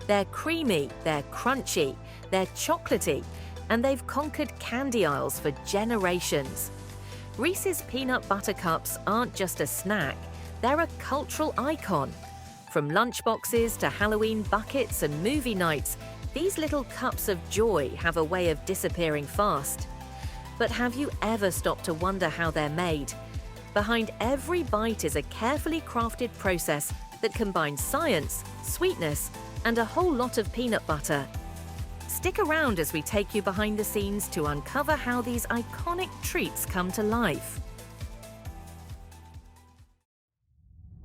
They're creamy, they're crunchy, they're chocolatey, and they've conquered candy aisles for generations. Reese's Peanut Butter Cups aren't just a snack, they're a cultural icon. From lunchboxes to Halloween buckets and movie nights, these little cups of joy have a way of disappearing fast. But have you ever stopped to wonder how they're made? Behind every bite is a carefully crafted process that combines science, sweetness, and a whole lot of peanut butter. Stick around as we take you behind the scenes to uncover how these iconic treats come to life.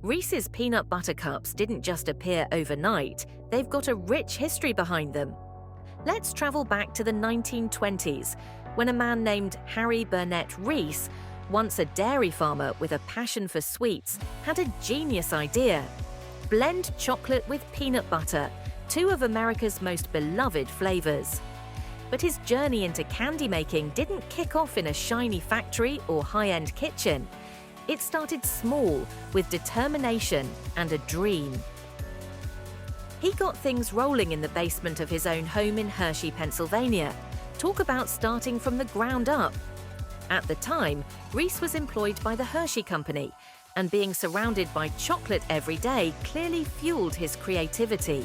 Reese's Peanut Butter Cups didn't just appear overnight, they've got a rich history behind them. Let's travel back to the 1920s, when a man named Harry Burnett Reese, once a dairy farmer with a passion for sweets, had a genius idea. Blend chocolate with peanut butter, two of America's most beloved flavors. But his journey into candy making didn't kick off in a shiny factory or high-end kitchen. It started small, with determination and a dream. He got things rolling in the basement of his own home in Hershey, Pennsylvania. Talk about starting from the ground up. At the time, Reese was employed by the Hershey Company, and being surrounded by chocolate every day clearly fueled his creativity.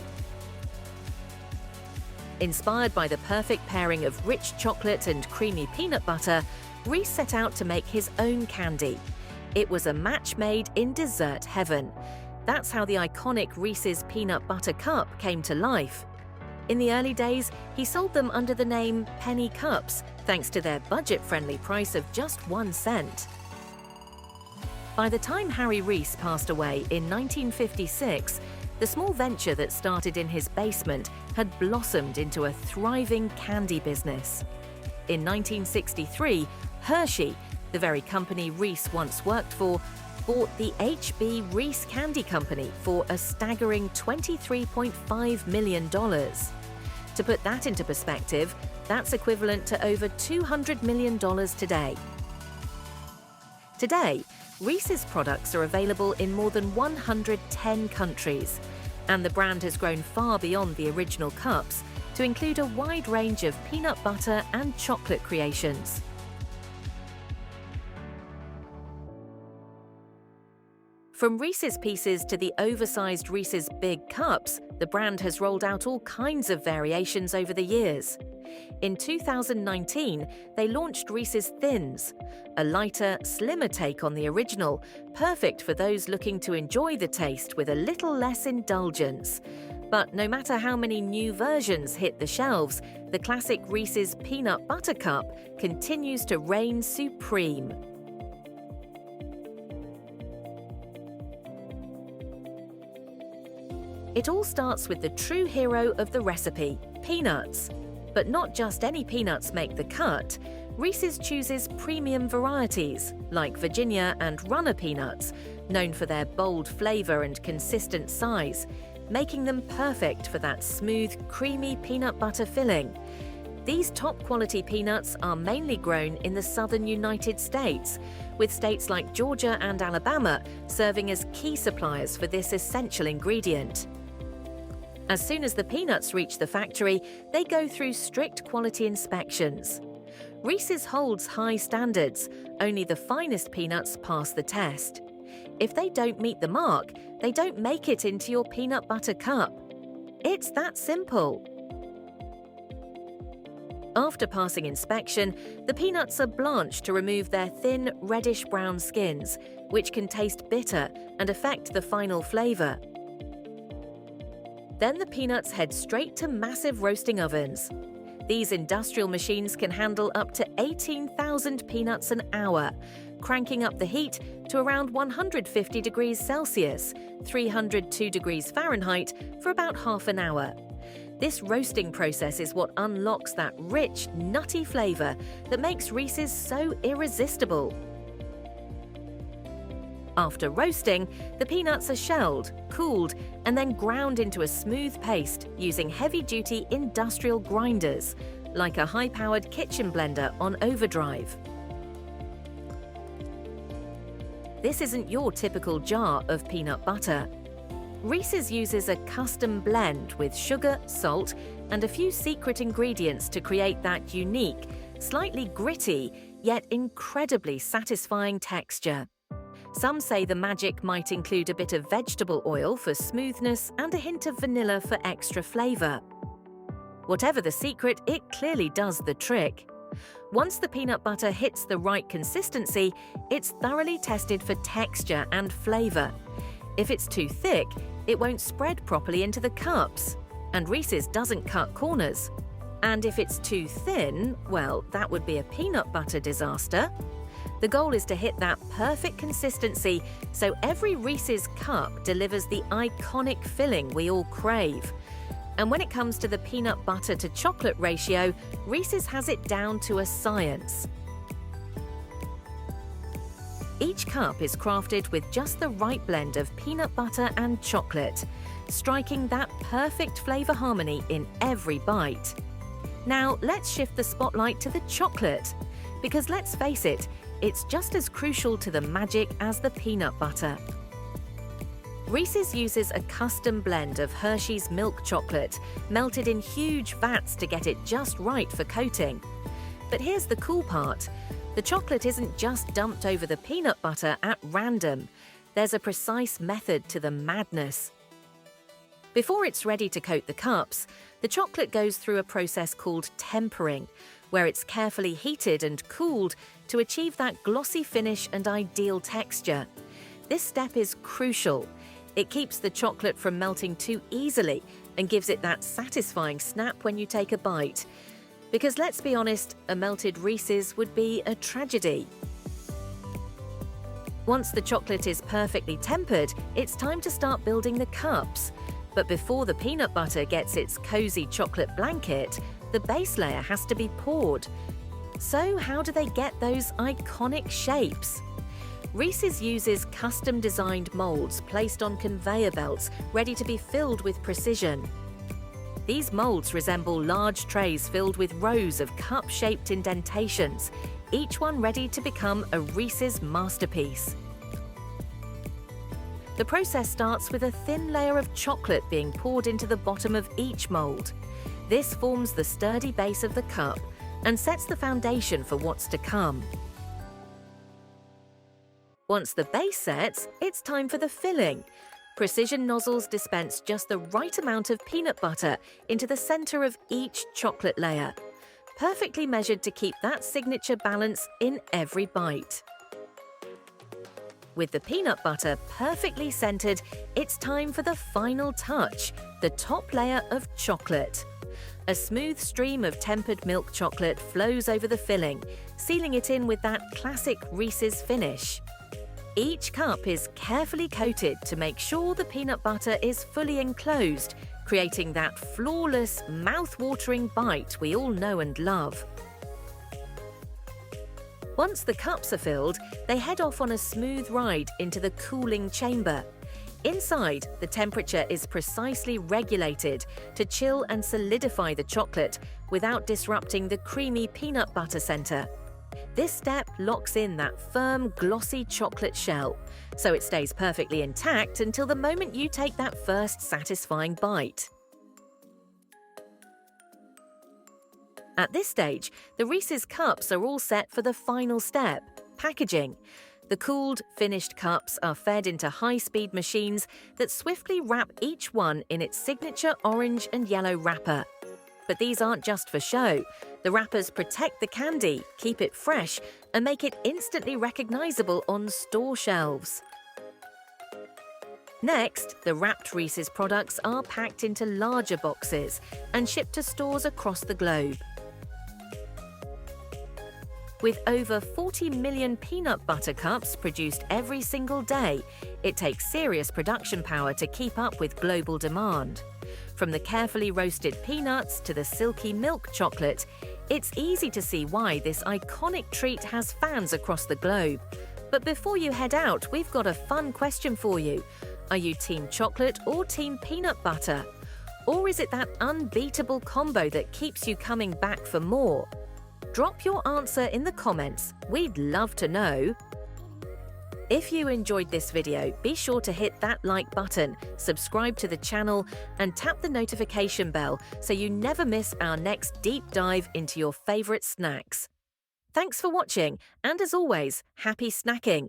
Inspired by the perfect pairing of rich chocolate and creamy peanut butter, Reese set out to make his own candy. It was a match made in dessert heaven. That's how the iconic Reese's Peanut Butter Cup came to life. In the early days, he sold them under the name Penny Cups, thanks to their budget-friendly price of just 1 cent. By the time Harry Reese passed away in 1956, the small venture that started in his basement had blossomed into a thriving candy business. In 1963, Hershey, the very company Reese once worked for, bought the H.B. Reese Candy Company for a staggering $23.5 million. To put that into perspective, that's equivalent to over $200 million today. Today, Reese's products are available in more than 110 countries, and the brand has grown far beyond the original cups to include a wide range of peanut butter and chocolate creations. From Reese's Pieces to the oversized Reese's Big Cups, the brand has rolled out all kinds of variations over the years. In 2019, they launched Reese's Thins, a lighter, slimmer take on the original, perfect for those looking to enjoy the taste with a little less indulgence. But no matter how many new versions hit the shelves, the classic Reese's Peanut Butter Cup continues to reign supreme. It all starts with the true hero of the recipe, peanuts. But not just any peanuts make the cut. Reese's chooses premium varieties, like Virginia and Runner peanuts, known for their bold flavor and consistent size, making them perfect for that smooth, creamy peanut butter filling. These top-quality peanuts are mainly grown in the southern United States, with states like Georgia and Alabama serving as key suppliers for this essential ingredient. As soon as the peanuts reach the factory, they go through strict quality inspections. Reese's holds high standards. Only the finest peanuts pass the test. If they don't meet the mark, they don't make it into your peanut butter cup. It's that simple. After passing inspection, the peanuts are blanched to remove their thin, reddish-brown skins, which can taste bitter and affect the final flavor. Then the peanuts head straight to massive roasting ovens. These industrial machines can handle up to 18,000 peanuts an hour, cranking up the heat to around 150 degrees Celsius, 302 degrees Fahrenheit, for about half an hour. This roasting process is what unlocks that rich, nutty flavor that makes Reese's so irresistible. After roasting, the peanuts are shelled, cooled, and then ground into a smooth paste using heavy-duty industrial grinders, like a high-powered kitchen blender on overdrive. This isn't your typical jar of peanut butter. Reese's uses a custom blend with sugar, salt, and a few secret ingredients to create that unique, slightly gritty, yet incredibly satisfying texture. Some say the magic might include a bit of vegetable oil for smoothness and a hint of vanilla for extra flavor. Whatever the secret, it clearly does the trick. Once the peanut butter hits the right consistency, it's thoroughly tested for texture and flavor. If it's too thick, it won't spread properly into the cups. And Reese's doesn't cut corners. And if it's too thin, well, that would be a peanut butter disaster. The goal is to hit that perfect consistency so every Reese's cup delivers the iconic filling we all crave. And when it comes to the peanut butter to chocolate ratio, Reese's has it down to a science. Each cup is crafted with just the right blend of peanut butter and chocolate, striking that perfect flavor harmony in every bite. Now, let's shift the spotlight to the chocolate, because let's face it, it's just as crucial to the magic as the peanut butter. Reese's uses a custom blend of Hershey's milk chocolate, melted in huge vats to get it just right for coating. But here's the cool part. The chocolate isn't just dumped over the peanut butter at random. There's a precise method to the madness. Before it's ready to coat the cups, the chocolate goes through a process called tempering, where it's carefully heated and cooled to achieve that glossy finish and ideal texture. This step is crucial. It keeps the chocolate from melting too easily and gives it that satisfying snap when you take a bite. Because let's be honest, a melted Reese's would be a tragedy. Once the chocolate is perfectly tempered, it's time to start building the cups. But before the peanut butter gets its cozy chocolate blanket, the base layer has to be poured. So how do they get those iconic shapes? Reese's uses custom-designed molds placed on conveyor belts ready to be filled with precision. These molds resemble large trays filled with rows of cup-shaped indentations, each one ready to become a Reese's masterpiece. The process starts with a thin layer of chocolate being poured into the bottom of each mold. This forms the sturdy base of the cup and sets the foundation for what's to come. Once the base sets, it's time for the filling. Precision nozzles dispense just the right amount of peanut butter into the center of each chocolate layer, perfectly measured to keep that signature balance in every bite. With the peanut butter perfectly centered, it's time for the final touch, the top layer of chocolate. A smooth stream of tempered milk chocolate flows over the filling, sealing it in with that classic Reese's finish. Each cup is carefully coated to make sure the peanut butter is fully enclosed, creating that flawless, mouth-watering bite we all know and love. Once the cups are filled, they head off on a smooth ride into the cooling chamber. Inside, the temperature is precisely regulated to chill and solidify the chocolate without disrupting the creamy peanut butter center. This step locks in that firm, glossy chocolate shell, so it stays perfectly intact until the moment you take that first satisfying bite. At this stage, the Reese's cups are all set for the final step, packaging. The cooled, finished cups are fed into high-speed machines that swiftly wrap each one in its signature orange and yellow wrapper. But these aren't just for show. The wrappers protect the candy, keep it fresh, and make it instantly recognizable on store shelves. Next, the wrapped Reese's products are packed into larger boxes and shipped to stores across the globe. With over 40 million peanut butter cups produced every single day, it takes serious production power to keep up with global demand. From the carefully roasted peanuts to the silky milk chocolate, it's easy to see why this iconic treat has fans across the globe. But before you head out, we've got a fun question for you. Are you team chocolate or team peanut butter? Or is it that unbeatable combo that keeps you coming back for more? Drop your answer in the comments. We'd love to know. If you enjoyed this video, be sure to hit that like button, subscribe to the channel, and tap the notification bell so you never miss our next deep dive into your favorite snacks. Thanks for watching, and as always, happy snacking!